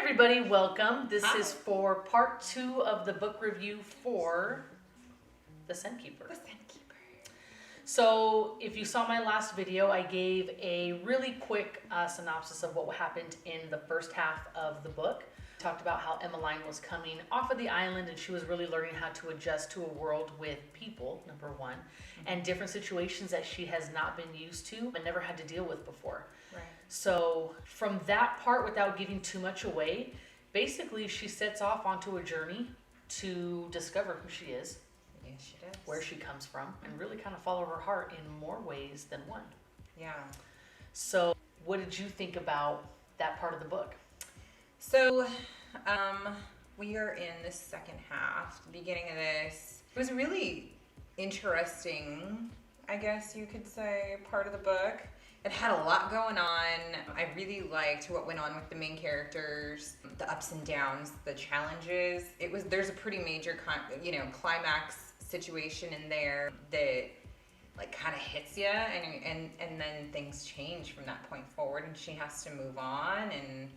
everybody, welcome. This Hi. is for part 2 of the book review for The Scent Keeper. The Scent Keeper. So if you saw my last video, I gave a really quick synopsis of what happened in the first half of the book. Talked about how Emmeline was coming off of the island and she was really learning how to adjust to a world with people, number one, and different situations that she has not been used to and never had to deal with before. Right. So from that part, without giving too much away, basically she sets off onto a journey to discover who she is, Yes, she does. where she comes from, and really kind of follow her heart in more ways than one. Yeah. So what did you think about that part of the book? So, we are in the second half, the beginning of this. It was a really interesting, I guess you could say, part of the book. It had a lot going on. I really liked what went on with the main characters, the ups and downs, the challenges. There's a pretty major, climax situation in there that like kind of hits you, and then things change from that point forward, and she has to move on. And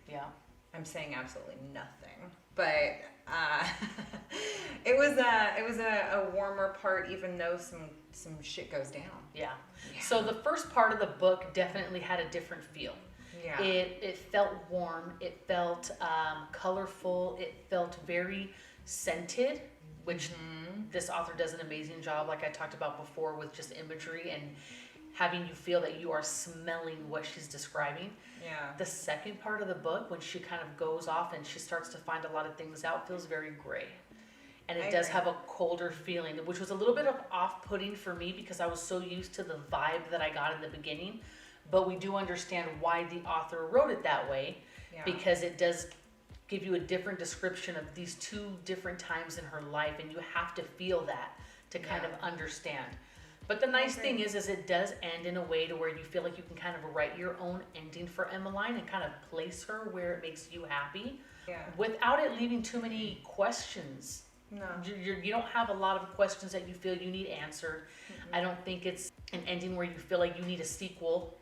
Yeah. I'm saying absolutely nothing, but it was a warmer part, even though some shit goes down. Yeah. So the first part of the book definitely had a different feel. Yeah. It felt warm. It felt colorful. It felt very scented, which this author does an amazing job, like I talked about before, with just imagery and having you feel that you are smelling what she's describing. Yeah. The second part of the book, when she kind of goes off and she starts to find a lot of things out, feels very gray. And it does have a colder feeling, which was a little bit of off-putting for me because I was so used to the vibe that I got in the beginning. But we do understand why the author wrote it that way, because it does give you a different description of these two different times in her life, and you have to feel that to kind of understand. But the nice thing is it does end in a way to where you feel like you can kind of write your own ending for Emmeline and kind of place her where it makes you happy, without it leaving too many questions. No. You don't have a lot of questions that you feel you need answered. I don't think it's an ending where you feel like you need a sequel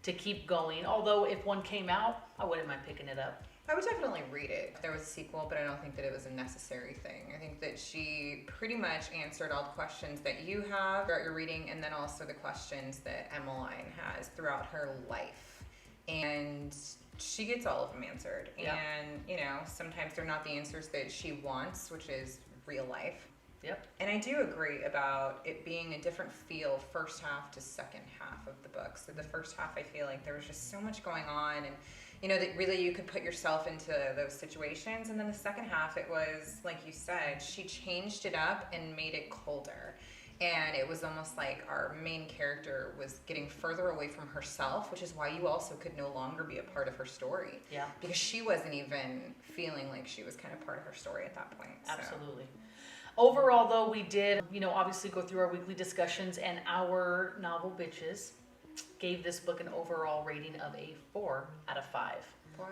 to keep going. Although if one came out, I wouldn't mind picking it up. I would definitely read it if there was a sequel, but I don't think that it was a necessary thing. I think that she pretty much answered all the questions that you have throughout your reading, and then also the questions that Emmeline has throughout her life. And she gets all of them answered. Yeah. And, sometimes they're not the answers that she wants, which is real life. Yep. And I do agree about it being a different feel first half to second half of the book. So the first half, I feel like there was just so much going on, and that really you could put yourself into those situations. And then the second half, it was, like you said, she changed it up and made it colder. And it was almost like our main character was getting further away from herself, which is why you also could no longer be a part of her story. Yeah. Because she wasn't even feeling like she was kind of part of her story at that point. So. Absolutely. Overall, though, we did, obviously go through our weekly discussions, and our novel bitches gave this book an overall rating of a 4 out of 5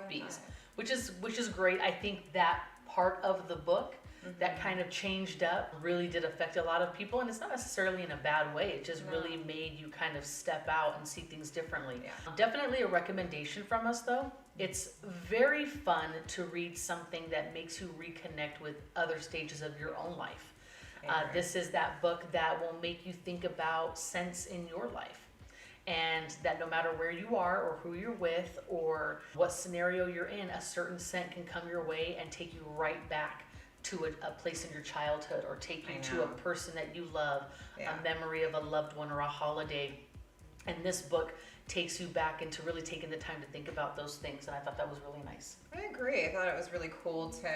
Bs, which is great. I think that part of the book that kind of changed up really did affect a lot of people, and it's not necessarily in a bad way. It just really made you kind of step out and see things differently. Yeah. Definitely a recommendation from us, though. It's very fun to read something that makes you reconnect with other stages of your own life. This is that book that will make you think about sense in your life. And that no matter where you are or who you're with or what scenario you're in, a certain scent can come your way and take you right back to a place in your childhood, or take you to a person that you love, a memory of a loved one or a holiday. And this book takes you back into really taking the time to think about those things, and I thought that was really nice. I agree. I thought it was really cool to,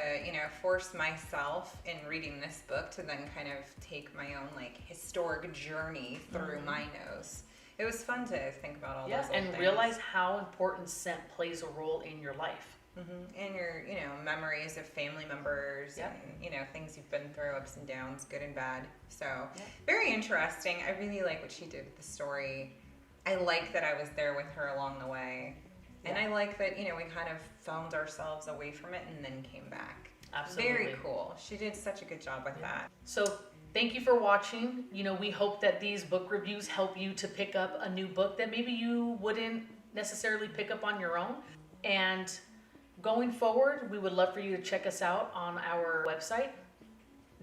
force myself in reading this book to then kind of take my own historic journey through my nose. It was fun to think about all those and things. realize how important scent plays a role in your life. And your, memories of family members and, things you've been through, ups and downs, good and bad. So very interesting. I really like what she did with the story. I like that I was there with her along the way. And I like that, we kind of found ourselves away from it and then came back. Absolutely. Very cool. She did such a good job with that. So thank you for watching. We hope that these book reviews help you to pick up a new book that maybe you wouldn't necessarily pick up on your own. And going forward, we would love for you to check us out on our website,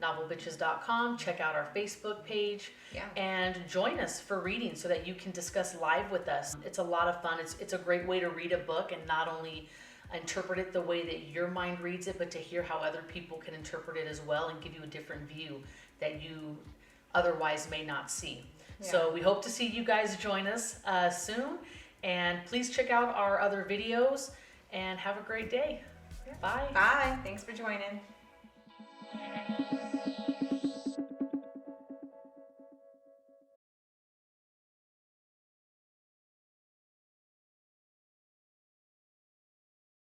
novelbitches.com. Check out our Facebook page, and join us for reading so that you can discuss live with us. It's a lot of fun. It's a great way to read a book and not only interpret it the way that your mind reads it, but to hear how other people can interpret it as well and give you a different view that you otherwise may not see. So we hope to see you guys join us soon, and please check out our other videos and have a great day. Bye. Bye. Thanks for joining.